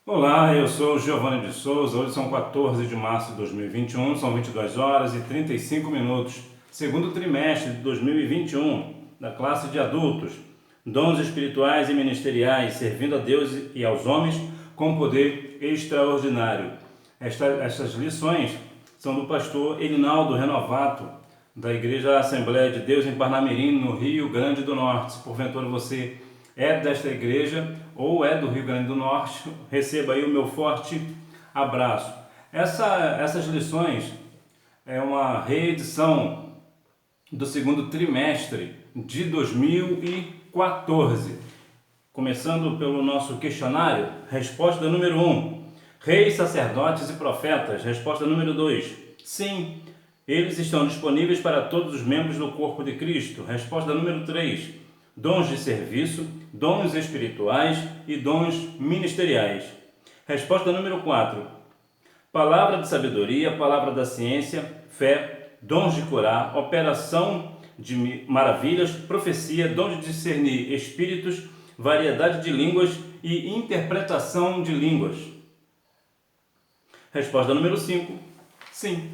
Olá, eu sou Giovanni de Souza. Hoje são 14 de março de 2021, são 22 horas e 35 minutos. Segundo trimestre de 2021, da classe de adultos, dons espirituais e ministeriais, servindo a Deus e aos homens com poder extraordinário. Estas lições são do pastor Elinaldo Renovato, da Igreja Assembleia de Deus em Parnamirim, no Rio Grande do Norte. Se porventura você é desta igreja ou é do Rio Grande do Norte, receba aí o meu forte abraço. Essas lições é uma reedição do segundo trimestre de 2014. Começando pelo nosso questionário, resposta número 1. Reis, sacerdotes e profetas. Resposta número 2. Sim, eles estão disponíveis para todos os membros do corpo de Cristo. Resposta número 3. Dons de serviço, dons espirituais e dons ministeriais. Resposta número 4. Palavra de sabedoria, palavra da ciência, fé, dons de curar, operação de maravilhas, profecia, dom de discernir espíritos, variedade de línguas e interpretação de línguas. Resposta número 5. Sim.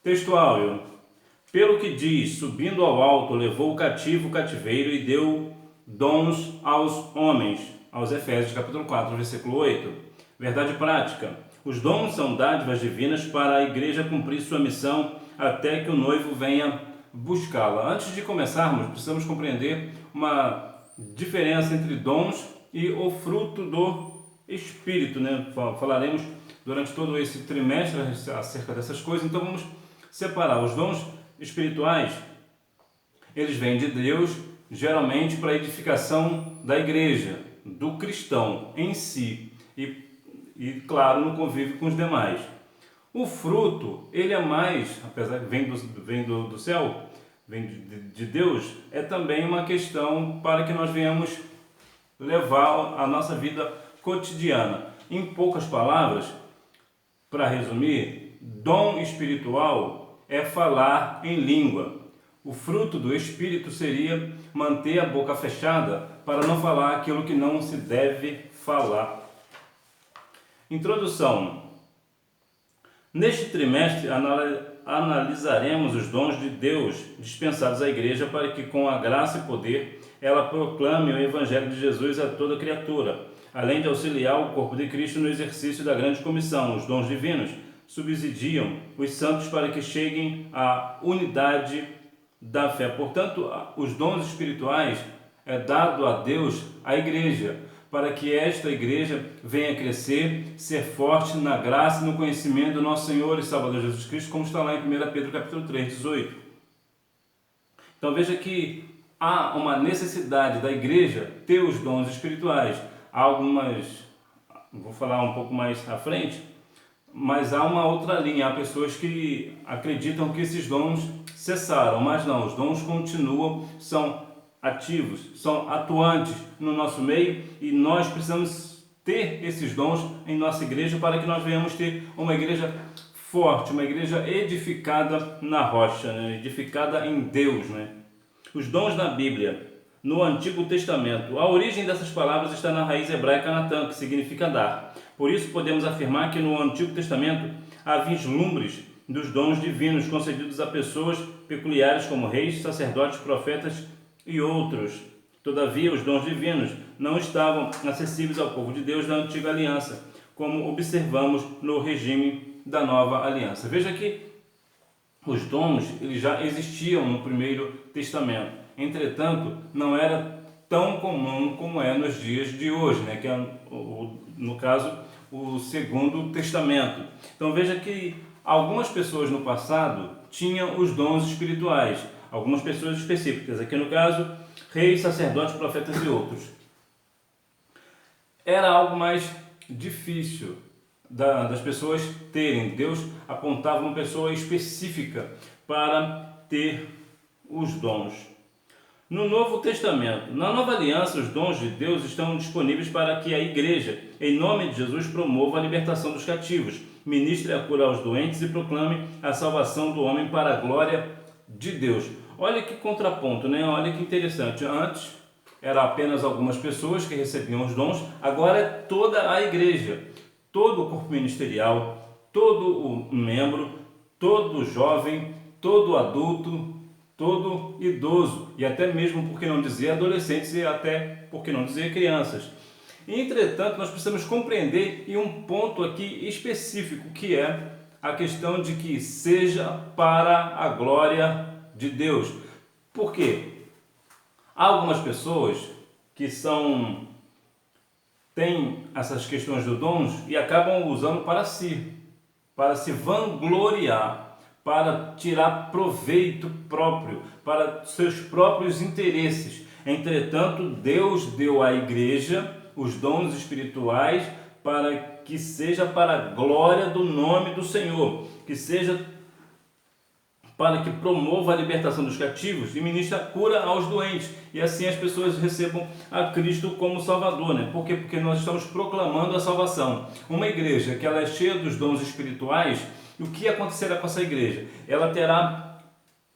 Texto áudio. Pelo que diz, subindo ao alto, levou o cativo o cativeiro e deu dons aos homens. Aos Efésios, capítulo 4, versículo 8. Verdade prática. Os dons são dádivas divinas para a igreja cumprir sua missão até que o noivo venha buscá-la. Antes de começarmos, precisamos compreender uma diferença entre dons e o fruto do Espírito, né? Falaremos durante todo esse trimestre acerca dessas coisas, então vamos separar os dons espirituais. Eles vêm de Deus, geralmente para a edificação da igreja, do cristão em si e claro, no convívio com os demais. O fruto, ele é mais, apesar que vem do céu, vem de Deus, é também uma questão para que nós venhamos levar a nossa vida cotidiana. Em poucas palavras, para resumir, dom espiritual é falar em língua. O fruto do Espírito seria manter a boca fechada para não falar aquilo que não se deve falar. Introdução. Neste trimestre analisaremos os dons de Deus dispensados à igreja para que com a graça e poder ela proclame o Evangelho de Jesus a toda criatura, além de auxiliar o corpo de Cristo no exercício da grande comissão. Os dons divinos subsidiam os santos para que cheguem à unidade da fé. Portanto, os dons espirituais é dado a Deus à igreja, para que esta igreja venha crescer, ser forte na graça e no conhecimento do nosso Senhor e Salvador Jesus Cristo, como está lá em 1 Pedro capítulo 3, 18. Então veja que há uma necessidade da igreja ter os dons espirituais. Há algumas, vou falar um pouco mais à frente, mas há uma outra linha. Há pessoas que acreditam que esses dons cessaram, mas não, os dons continuam, são ativos, são atuantes no nosso meio e nós precisamos ter esses dons em nossa igreja para que nós venhamos ter uma igreja forte, uma igreja edificada na rocha, né? Edificada em Deus, né? Os dons na Bíblia, no Antigo Testamento. A origem dessas palavras está na raiz hebraica Natan, que significa dar. Por isso podemos afirmar que no Antigo Testamento há vislumbres dos dons divinos concedidos a pessoas peculiares como reis, sacerdotes, profetas e outros. Todavia, os dons divinos não estavam acessíveis ao povo de Deus da antiga aliança, como observamos no regime da nova aliança. Veja que os dons eles já existiam no primeiro testamento. Entretanto, não era tão comum como é nos dias de hoje, né? Que é, no caso, o segundo testamento. Então veja que algumas pessoas no passado tinham os dons espirituais, algumas pessoas específicas, aqui no caso, reis, sacerdotes, profetas e outros. Era algo mais difícil das pessoas terem. Deus apontava uma pessoa específica para ter os dons. No Novo Testamento, na Nova Aliança, os dons de Deus estão disponíveis para que a igreja, em nome de Jesus, promova a libertação dos cativos, ministre a cura aos doentes e proclame a salvação do homem para a glória de Deus. Olha que contraponto, né? Olha que interessante. Antes era apenas algumas pessoas que recebiam os dons, agora é toda a igreja, todo o corpo ministerial, todo o membro, todo jovem, todo adulto, todo idoso e até mesmo, por que não dizer, adolescentes e até, por que não dizer, crianças. Entretanto, nós precisamos compreender em um ponto aqui específico, que é a questão de que seja para a glória de Deus. Por quê? Há algumas pessoas que têm essas questões de dons e acabam usando para se vangloriar, para tirar proveito próprio, para seus próprios interesses. Entretanto, Deus deu à igreja os dons espirituais para que seja para a glória do nome do Senhor, que seja para que promova a libertação dos cativos e ministre a cura aos doentes, e assim as pessoas recebam a Cristo como Salvador, né? Por quê? Porque nós estamos proclamando a salvação. Uma igreja que ela é cheia dos dons espirituais, o que acontecerá com essa igreja? Ela terá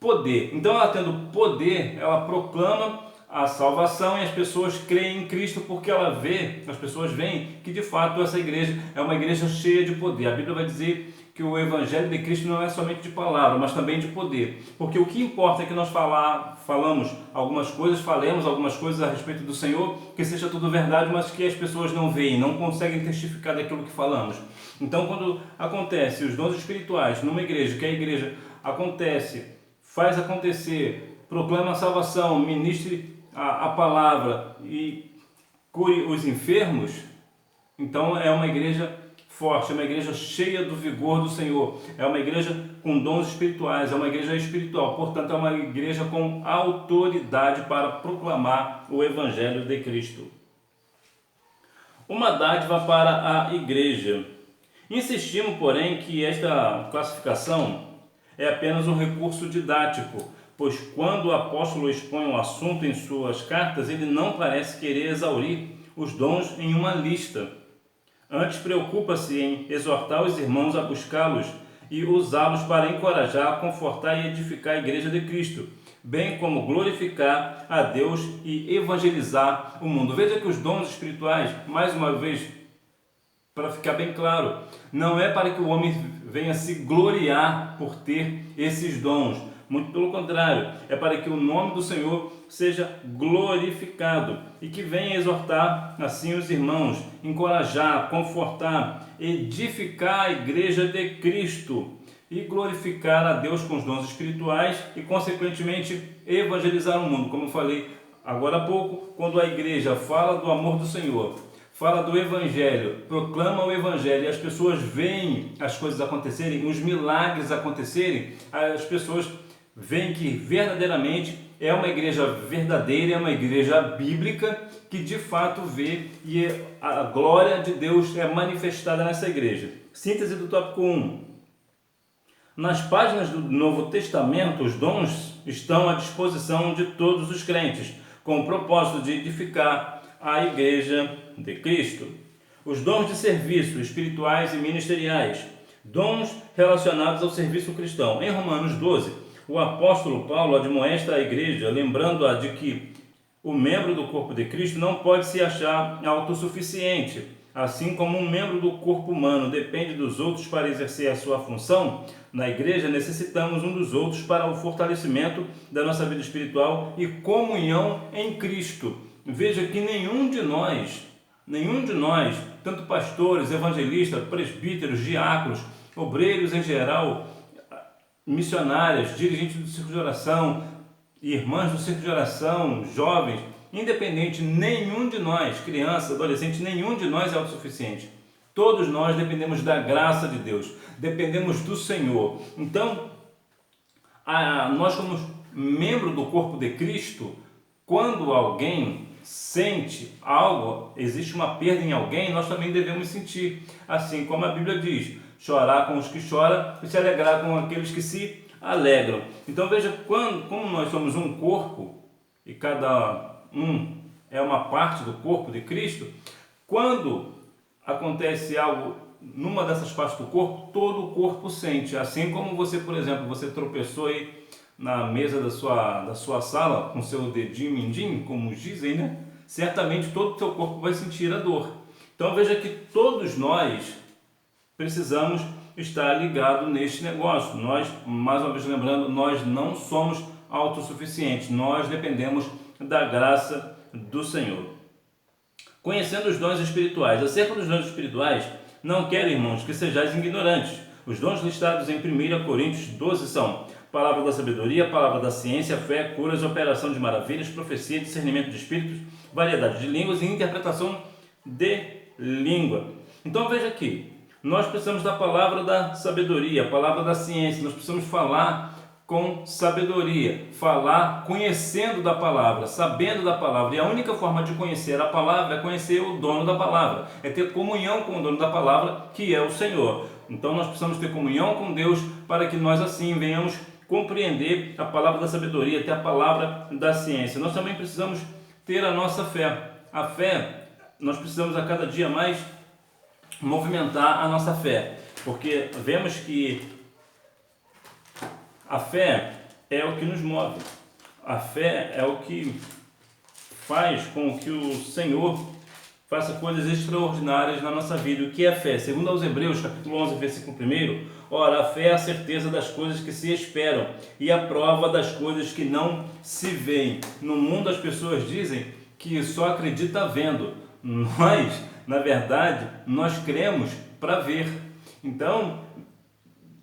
poder. Então, ela tendo poder, ela proclama a salvação e as pessoas creem em Cristo, porque as pessoas veem que de fato essa igreja é uma igreja cheia de poder. A Bíblia vai dizer que o Evangelho de Cristo não é somente de palavra, mas também de poder. Porque o que importa é que nós falemos algumas coisas, falemos algumas coisas a respeito do Senhor, que seja tudo verdade, mas que as pessoas não veem, não conseguem testificar daquilo que falamos. Então, quando acontece os dons espirituais numa igreja, que a igreja faz acontecer, proclama a salvação, ministre a palavra e cure os enfermos, então é uma igreja forte, é uma igreja cheia do vigor do Senhor, é uma igreja com dons espirituais, é uma igreja espiritual, portanto é uma igreja com autoridade para proclamar o Evangelho de Cristo. Uma dádiva para a igreja. Insistimos, porém, que esta classificação é apenas um recurso didático, pois quando o apóstolo expõe um assunto em suas cartas, ele não parece querer exaurir os dons em uma lista. Antes preocupa-se em exortar os irmãos a buscá-los e usá-los para encorajar, confortar e edificar a igreja de Cristo, bem como glorificar a Deus e evangelizar o mundo. Veja que os dons espirituais, mais uma vez, para ficar bem claro, não é para que o homem venha se gloriar por ter esses dons. Muito pelo contrário, é para que o nome do Senhor seja glorificado e que venha exortar assim os irmãos, encorajar, confortar, edificar a igreja de Cristo e glorificar a Deus com os dons espirituais e, consequentemente, evangelizar o mundo. Como eu falei agora há pouco, quando a igreja fala do amor do Senhor, fala do Evangelho, proclama o Evangelho e as pessoas veem as coisas acontecerem, os milagres acontecerem, as pessoas veem que verdadeiramente é uma igreja verdadeira, é uma igreja bíblica que de fato vê e a glória de Deus é manifestada nessa igreja. Síntese do tópico 1. Nas páginas do Novo Testamento, os dons estão à disposição de todos os crentes, com o propósito de edificar a igreja de Cristo. Os dons de serviço espirituais e ministeriais, dons relacionados ao serviço cristão. Em Romanos 12, o apóstolo Paulo admoesta a igreja, lembrando-a de que o membro do corpo de Cristo não pode se achar autossuficiente. Assim como um membro do corpo humano depende dos outros para exercer a sua função, na igreja necessitamos um dos outros para o fortalecimento da nossa vida espiritual e comunhão em Cristo. Veja que nenhum de nós, tanto pastores, evangelistas, presbíteros, diáconos, obreiros em geral, missionárias, dirigentes do círculo de oração, irmãs do círculo de oração, jovens, independente, nenhum de nós, criança, adolescente, nenhum de nós é autossuficiente. Todos nós dependemos da graça de Deus, dependemos do Senhor. Então, nós como membro do corpo de Cristo, quando alguém sente algo, existe uma perda em alguém, nós também devemos sentir, assim como a Bíblia diz, chorar com os que choram e se alegrar com aqueles que se alegram. Então veja, como nós somos um corpo e cada um é uma parte do corpo de Cristo, quando acontece algo numa dessas partes do corpo, todo o corpo sente. Assim como você, por exemplo, você tropeçou aí na mesa da sua sala com seu dedinho mindinho, como dizem, né? certamente todo o teu corpo vai sentir a dor. Então veja que todos nós precisamos estar ligados neste negócio. Nós, mais uma vez lembrando, nós não somos autossuficientes, nós dependemos da graça do Senhor. Conhecendo os dons espirituais. Acerca dos dons espirituais, não quero, irmãos, que sejais ignorantes. Os dons listados em 1 Coríntios 12 são palavra da sabedoria, palavra da ciência, fé, curas, operação de maravilhas, profecia, discernimento de espíritos, variedade de línguas e interpretação de língua. Então veja aqui, nós precisamos da palavra da sabedoria, a palavra da ciência, nós precisamos falar com sabedoria, falar conhecendo da palavra, sabendo da palavra. E a única forma de conhecer a palavra é conhecer o dono da palavra, é ter comunhão com o dono da palavra, que é o Senhor. Então nós precisamos ter comunhão com Deus para que nós assim venhamos compreender a palavra da sabedoria, ter a palavra da ciência. Nós também precisamos ter a nossa fé. A fé, nós precisamos a cada dia mais movimentar a nossa fé, porque vemos que a fé é o que nos move. A fé é o que faz com que o Senhor faça coisas extraordinárias na nossa vida. O que é fé? Segundo aos Hebreus, capítulo 11, versículo 1, ora, a fé é a certeza das coisas que se esperam e a prova das coisas que não se veem. No mundo as pessoas dizem que só acredita vendo. Nós, na verdade, nós cremos para ver. Então,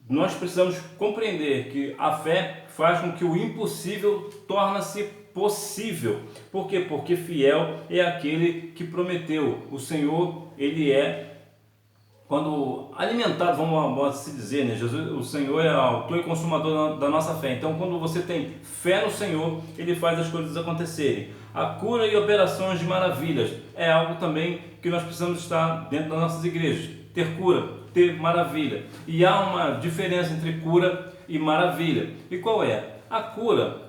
nós precisamos compreender que a fé faz com que o impossível torne-se possível. Por quê? Porque fiel é aquele que prometeu. O Senhor, ele é, quando alimentado, vamos assim dizer, né? Jesus, o Senhor é autor e consumador da nossa fé. Então, quando você tem fé no Senhor, ele faz as coisas acontecerem. A cura e operações de maravilhas é algo também que nós precisamos estar dentro das nossas igrejas. Ter cura, ter maravilha. E há uma diferença entre cura e maravilha. E qual é? A cura,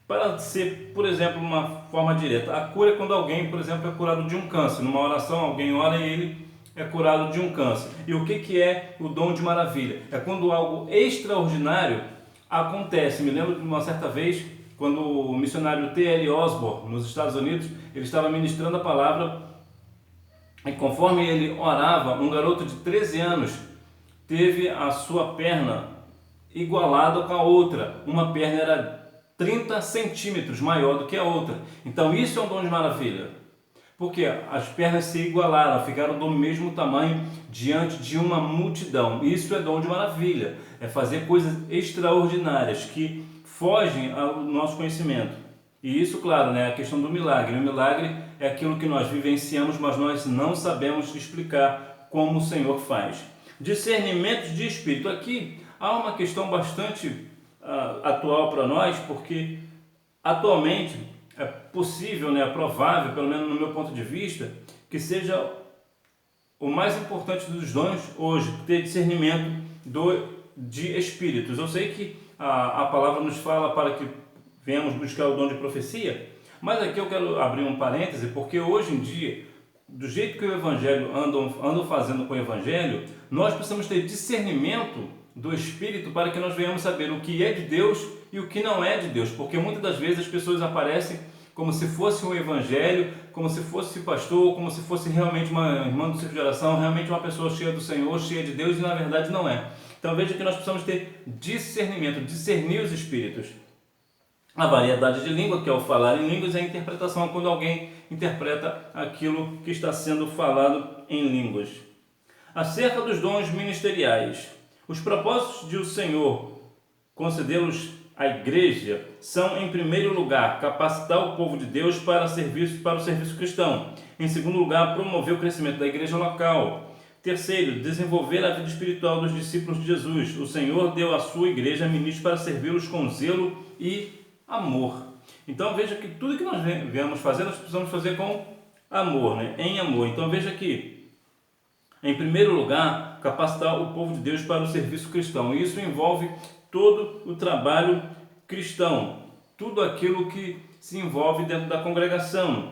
para ser, por exemplo, uma forma direta, a cura é quando alguém, por exemplo, é curado de um câncer. Numa oração, alguém ora e ele é curado de um câncer. E o que é o dom de maravilha? É quando algo extraordinário acontece. Me lembro de uma certa vez, quando o missionário T.L. Osborne, nos Estados Unidos, ele estava ministrando a palavra. E conforme ele orava, um garoto de 13 anos teve a sua perna igualada com a outra. Uma perna era 30 centímetros maior do que a outra. Então isso é um dom de maravilha. Porque as pernas se igualaram, ficaram do mesmo tamanho diante de uma multidão. Isso é dom de maravilha. É fazer coisas extraordinárias que fogem ao nosso conhecimento. E isso, claro, né, a questão do milagre. O milagre é aquilo que nós vivenciamos, mas nós não sabemos explicar como o Senhor faz. Discernimento de espírito. Aqui há uma questão bastante atual para nós, porque atualmente é possível, né, é provável, pelo menos no meu ponto de vista, que seja o mais importante dos dons hoje, ter discernimento de espíritos. Eu sei que a palavra nos fala para que venhamos buscar o dom de profecia, mas aqui eu quero abrir um parêntese, porque hoje em dia, do jeito que o Evangelho andam fazendo com o Evangelho, nós precisamos ter discernimento do Espírito para que nós venhamos saber o que é de Deus e o que não é de Deus, porque muitas das vezes as pessoas aparecem como se fosse um Evangelho, como se fosse pastor, como se fosse realmente uma irmã do ciclo de oração, realmente uma pessoa cheia do Senhor, cheia de Deus, e na verdade não é. Então veja que nós precisamos ter discernimento, discernir os Espíritos. A variedade de língua, que é o falar em línguas, e a interpretação, quando alguém interpreta aquilo que está sendo falado em línguas. Acerca dos dons ministeriais, os propósitos de o Senhor concedê-los à igreja são, em primeiro lugar, capacitar o povo de Deus para o serviço cristão. Em segundo lugar, promover o crescimento da igreja local. Terceiro, desenvolver a vida espiritual dos discípulos de Jesus. O Senhor deu à sua igreja ministros para servi-los com zelo e amor. Então veja que tudo que nós viemos fazer, nós precisamos fazer com amor, né? Em amor. Então veja que, em primeiro lugar, capacitar o povo de Deus para o serviço cristão. E isso envolve todo o trabalho cristão, tudo aquilo que se envolve dentro da congregação.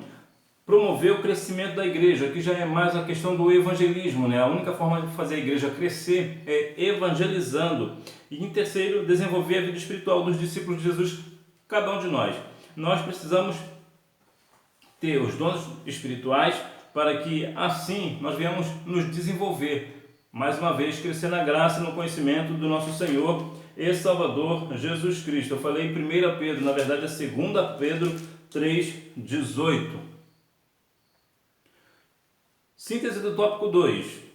Promover o crescimento da igreja, que já é mais a questão do evangelismo, né? A única forma de fazer a igreja crescer é evangelizando. E em terceiro, desenvolver a vida espiritual dos discípulos de Jesus. Cada um de nós precisamos ter os dons espirituais para que assim nós venhamos nos desenvolver, mais uma vez crescer na graça e no conhecimento do nosso Senhor e Salvador Jesus Cristo. Eu falei em 1 Pedro, na verdade é 2 Pedro 3,18. Síntese do tópico 2.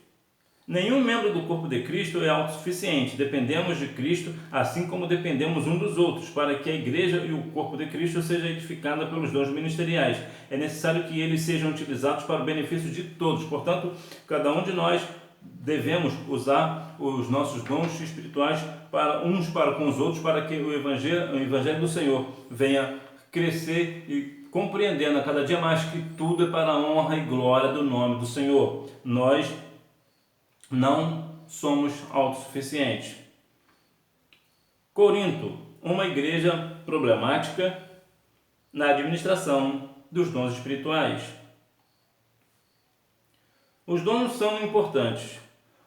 Nenhum membro do corpo de Cristo é autossuficiente. Dependemos de Cristo, assim como dependemos um dos outros, para que a igreja e o corpo de Cristo seja edificada pelos dons ministeriais. É necessário que eles sejam utilizados para o benefício de todos. Portanto, cada um de nós devemos usar os nossos dons espirituais para com os outros, para que o evangelho do Senhor venha crescer e compreendendo a cada dia mais que tudo é para a honra e glória do nome do Senhor. Nós não somos autossuficientes. Corinto, uma igreja problemática na administração dos dons espirituais. Os dons são importantes.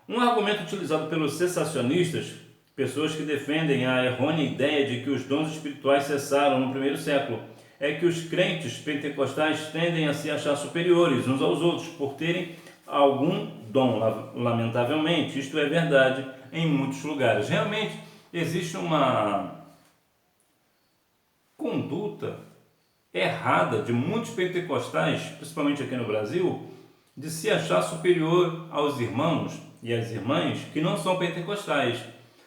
Um argumento utilizado pelos cessacionistas, pessoas que defendem a errônea ideia de que os dons espirituais cessaram no primeiro século, é que os crentes pentecostais tendem a se achar superiores uns aos outros por terem algum dom. Lamentavelmente, isto é verdade em muitos lugares. Realmente existe uma conduta errada de muitos pentecostais, principalmente aqui no Brasil, de se achar superior aos irmãos e às irmãs que não são pentecostais.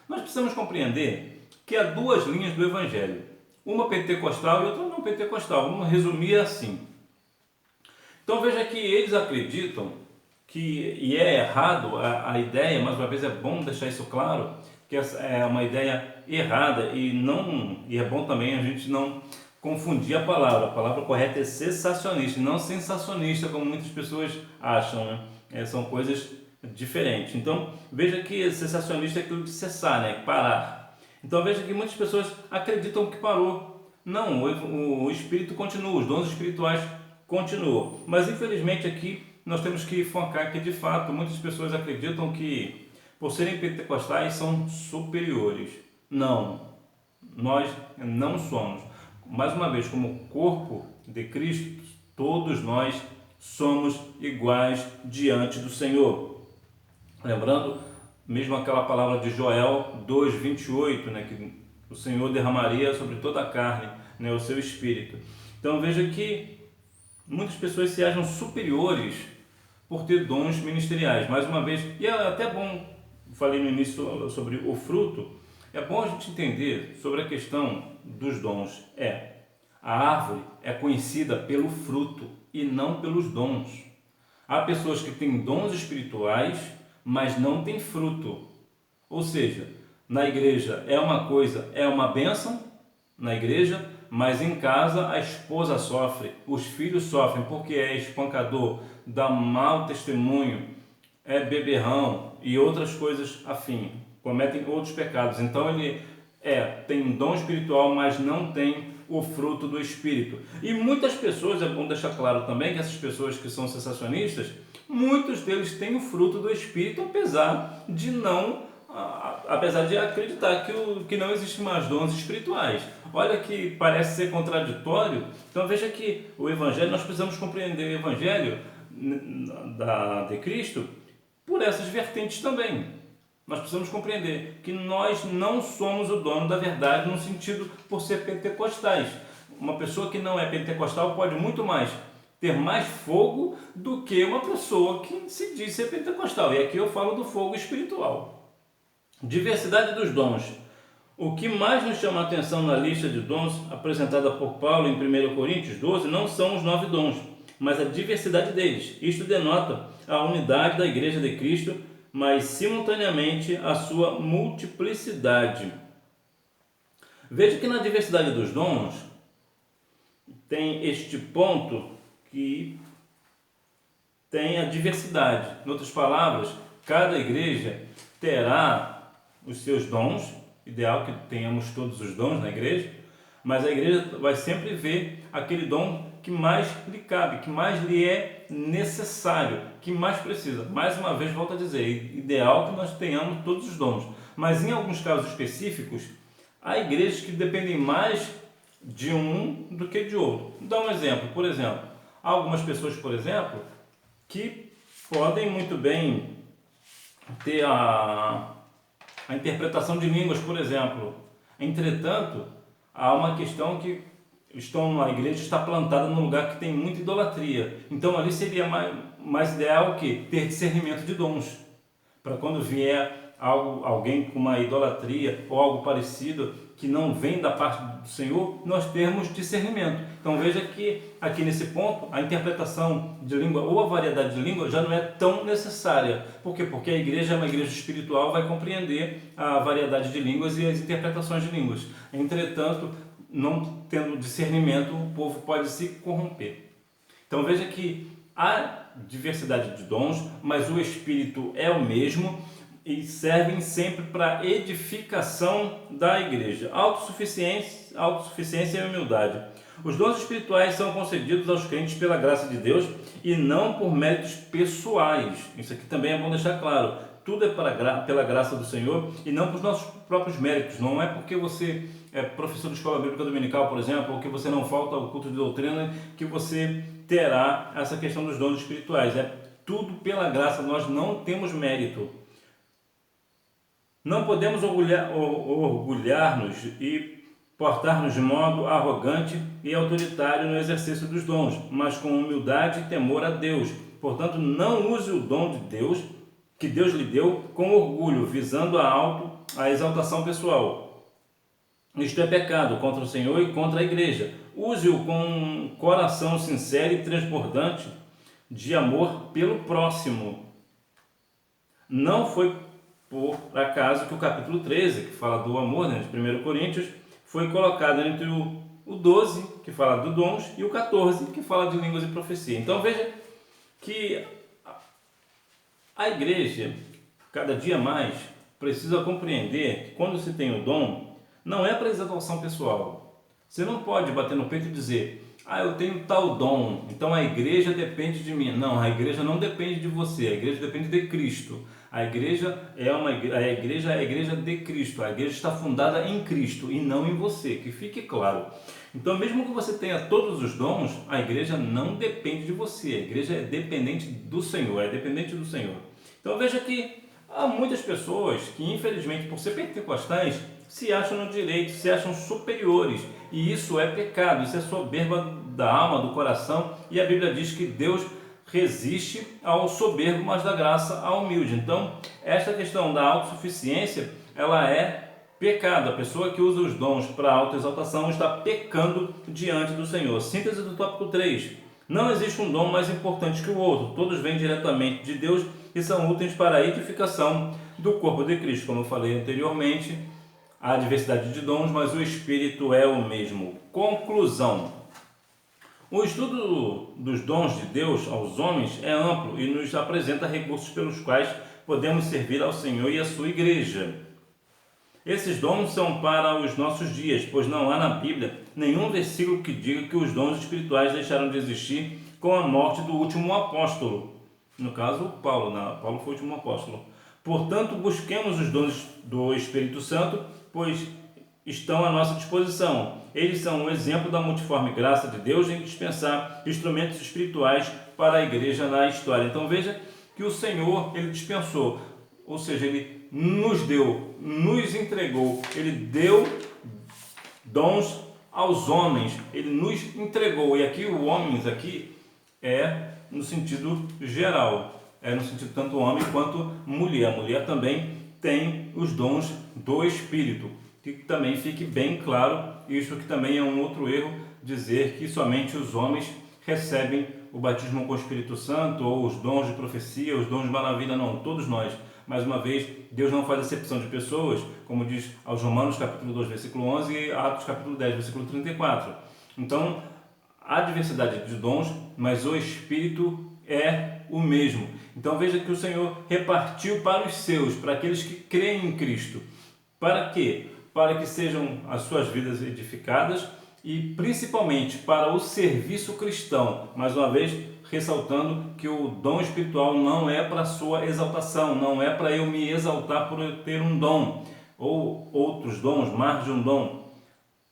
Nós precisamos compreender que há duas linhas do Evangelho, uma pentecostal e outra não pentecostal. Vamos resumir assim. Então veja que eles acreditam e é errado a ideia, mais uma vez é bom deixar isso claro, que essa é uma ideia errada e é bom também a gente não confundir a palavra correta é cessacionista, não sensacionista, como muitas pessoas acham, né? São coisas diferentes. Então veja que cessacionista é aquilo de cessar, né? Parar. Então veja que muitas pessoas acreditam que parou. Não, o Espírito continua, os dons espirituais continuam, mas infelizmente aqui nós temos que focar que de fato muitas pessoas acreditam que por serem pentecostais são superiores. Não, nós não somos. Mais uma vez, como corpo de Cristo, todos nós somos iguais diante do Senhor. Lembrando mesmo aquela palavra de Joel 2,28, né, que o Senhor derramaria sobre toda a carne, né, o seu Espírito. Então veja que muitas pessoas se acham superiores por ter dons ministeriais. Mais uma vez, e é até bom, falei no início sobre o fruto, é bom a gente entender sobre a questão dos dons. A árvore é conhecida pelo fruto e não pelos dons. Há pessoas que têm dons espirituais, mas não têm fruto. Ou seja, na igreja é uma coisa, é uma bênção na igreja, mas em casa a esposa sofre, os filhos sofrem porque é espancador, dá mau testemunho, é beberrão e outras coisas afim, cometem outros pecados. Então ele tem um dom espiritual, mas não tem o fruto do Espírito. E muitas pessoas, é bom deixar claro também que essas pessoas que são cessacionistas, muitos deles têm o fruto do Espírito, apesar de acreditar que não existem mais dons espirituais. Olha que parece ser contraditório. Então veja que o Evangelho, nós precisamos compreender o Evangelho de Cristo por essas vertentes também. Nós precisamos compreender que nós não somos o dono da verdade no sentido por ser pentecostais. Uma pessoa que não é pentecostal pode muito mais ter mais fogo do que uma pessoa que se diz ser pentecostal. E aqui eu falo do fogo espiritual. Diversidade dos dons. O que mais nos chama a atenção na lista de dons apresentada por Paulo em 1 Coríntios 12 não são os 9 dons, mas a diversidade deles. Isto denota a unidade da Igreja de Cristo, mas simultaneamente a sua multiplicidade. Veja que na diversidade dos dons tem este ponto que tem a diversidade. Em outras palavras, cada igreja terá os seus dons, ideal que tenhamos todos os dons na igreja, mas a igreja vai sempre ver aquele dom que mais lhe cabe, que mais lhe é necessário, que mais precisa. Mais uma vez, volto a dizer, ideal que nós tenhamos todos os dons, mas em alguns casos específicos, há igrejas que dependem mais de um do que de outro. Vou dar um exemplo. Por exemplo, Há algumas pessoas, por exemplo, que podem muito bem ter a interpretação de línguas, por exemplo. Entretanto, há uma questão que a igreja está plantada num lugar que tem muita idolatria. Então ali seria mais ideal o quê? Ter discernimento de dons. Para quando vier alguém com uma idolatria ou algo parecido que não vem da parte do Senhor, nós termos discernimento. Então veja que aqui nesse ponto a interpretação de língua ou a variedade de língua já não é tão necessária. Por quê? Porque a igreja é uma igreja espiritual, vai compreender a variedade de línguas e as interpretações de línguas. Entretanto, não tendo discernimento, o povo pode se corromper. Então veja que há diversidade de dons, mas o Espírito é o mesmo e servem sempre para edificação da igreja. Autossuficiência e humildade. Os dons espirituais são concedidos aos crentes pela graça de Deus e não por méritos pessoais. Isso aqui também é bom deixar claro. Tudo é pela graça do Senhor e não por nossos próprios méritos. Não é porque você é professor de escola bíblica dominical, por exemplo, ou que você não falta ao culto de doutrina, que você terá essa questão dos dons espirituais. É tudo pela graça, nós não temos mérito. Não podemos orgulhar-nos e portar-nos de modo arrogante e autoritário no exercício dos dons, mas com humildade e temor a Deus. Portanto, não use o dom de Deus, que Deus lhe deu, com orgulho, visando a exaltação pessoal. Isto é pecado contra o Senhor e contra a igreja. Use-o com um coração sincero e transbordante de amor pelo próximo. Não foi por acaso que o capítulo 13, que fala do amor, de 1 Coríntios, foi colocado entre o 12, que fala de dons, e o 14, que fala de línguas e profecia. Então veja que a igreja, cada dia mais, precisa compreender que quando se tem o dom, não é para exaltação pessoal. Você não pode bater no peito e dizer: eu tenho tal dom, então a igreja depende de mim. Não, a igreja não depende de você, a igreja depende de Cristo. A igreja é a igreja de Cristo, a igreja está fundada em Cristo e não em você, que fique claro. Então, mesmo que você tenha todos os dons, a igreja não depende de você, a igreja é dependente do Senhor, é dependente do Senhor. Então veja que há muitas pessoas que, infelizmente, por ser pentecostais, se acham no direito, se acham superiores, e isso é pecado, isso é soberba da alma, do coração, e a Bíblia diz que Deus resiste ao soberbo, mas dá graça ao humilde. Então, esta questão da autossuficiência, ela é pecado. A pessoa que usa os dons para autoexaltação está pecando diante do Senhor. Síntese do tópico 3. Não existe um dom mais importante que o outro. Todos vêm diretamente de Deus e são úteis para a edificação do corpo de Cristo. Como eu falei anteriormente, há diversidade de dons, mas o Espírito é o mesmo. Conclusão. O estudo dos dons de Deus aos homens é amplo e nos apresenta recursos pelos quais podemos servir ao Senhor e à sua igreja. Esses dons são para os nossos dias, pois não há na Bíblia nenhum versículo que diga que os dons espirituais deixaram de existir com a morte do último apóstolo. No caso, Paulo. Paulo foi o último apóstolo. Portanto, busquemos os dons do Espírito Santo, pois estão à nossa disposição. Eles são um exemplo da multiforme graça de Deus em dispensar instrumentos espirituais para a igreja na história. Então veja que o Senhor, Ele dispensou, ou seja, Ele nos deu, nos entregou, Ele deu dons aos homens, Ele nos entregou. E aqui o homens aqui é no sentido geral, é no sentido tanto homem quanto mulher. A mulher também tem os dons do Espírito. Que também fique bem claro, isso que também é um outro erro, dizer que somente os homens recebem o batismo com o Espírito Santo, ou os dons de profecia, os dons de maravilha. Não, todos nós. Mais uma vez, Deus não faz acepção de pessoas, como diz aos Romanos capítulo 2, versículo 11 e Atos capítulo 10, versículo 34. Então, há diversidade de dons, mas o Espírito é o mesmo. Então veja que o Senhor repartiu para os seus, para aqueles que creem em Cristo. Para quê? Para que sejam as suas vidas edificadas e principalmente para o serviço cristão. Mais uma vez, ressaltando que o dom espiritual não é para a sua exaltação, não é para eu me exaltar por eu ter um dom ou outros dons, mais de um dom.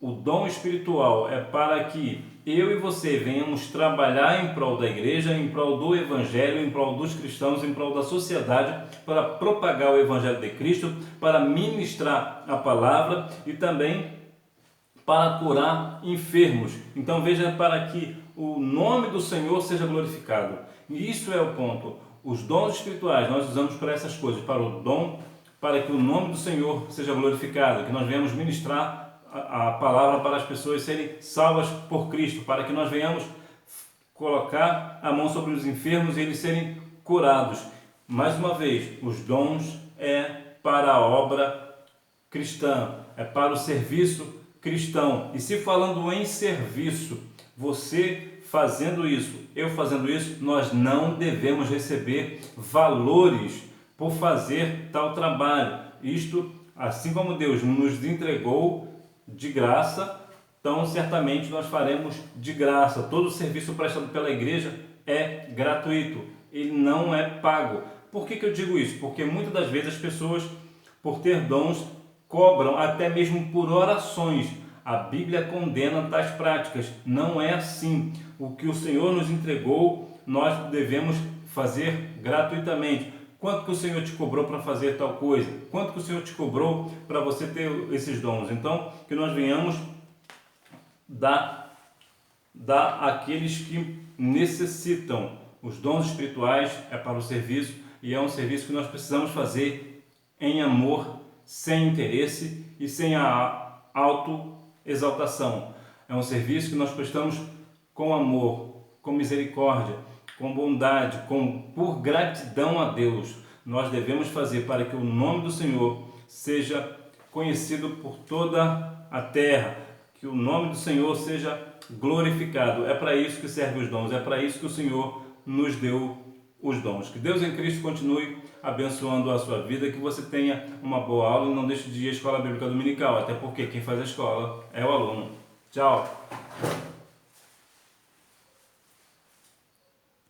O dom espiritual é para que eu e você venhamos trabalhar em prol da igreja, em prol do evangelho, em prol dos cristãos, em prol da sociedade, para propagar o evangelho de Cristo, para ministrar a palavra e também para curar enfermos. Então veja, para que o nome do Senhor seja glorificado. E isso é o ponto. Os dons espirituais nós usamos para essas coisas, para o dom, para que o nome do Senhor seja glorificado, que nós venhamos ministrar a palavra para as pessoas serem salvas por Cristo, para que nós venhamos colocar a mão sobre os enfermos e eles serem curados. Mais uma vez, os dons é para a obra cristã, é para o serviço cristão. E se falando em serviço, você fazendo isso, eu fazendo isso, nós não devemos receber valores por fazer tal trabalho. Isto, assim como Deus nos entregou de graça, então certamente nós faremos de graça. Todo o serviço prestado pela igreja é gratuito, ele não é pago. Por que eu digo isso? Porque muitas das vezes as pessoas, por ter dons, cobram até mesmo por orações. A Bíblia condena tais práticas. Não é assim. O que o Senhor nos entregou, nós devemos fazer gratuitamente. Quanto que o Senhor te cobrou para fazer tal coisa? Quanto que o Senhor te cobrou para você ter esses dons? Então, que nós venhamos dar àqueles que necessitam. Os dons espirituais é para o serviço e é um serviço que nós precisamos fazer em amor, sem interesse e sem a autoexaltação. É um serviço que nós prestamos com amor, com misericórdia, com bondade, por gratidão a Deus. Nós devemos fazer para que o nome do Senhor seja conhecido por toda a terra, que o nome do Senhor seja glorificado. É para isso que servem os dons, é para isso que o Senhor nos deu os dons. Que Deus em Cristo continue abençoando a sua vida, que você tenha uma boa aula e não deixe de ir à Escola Bíblica Dominical, até porque quem faz a escola é o aluno. Tchau!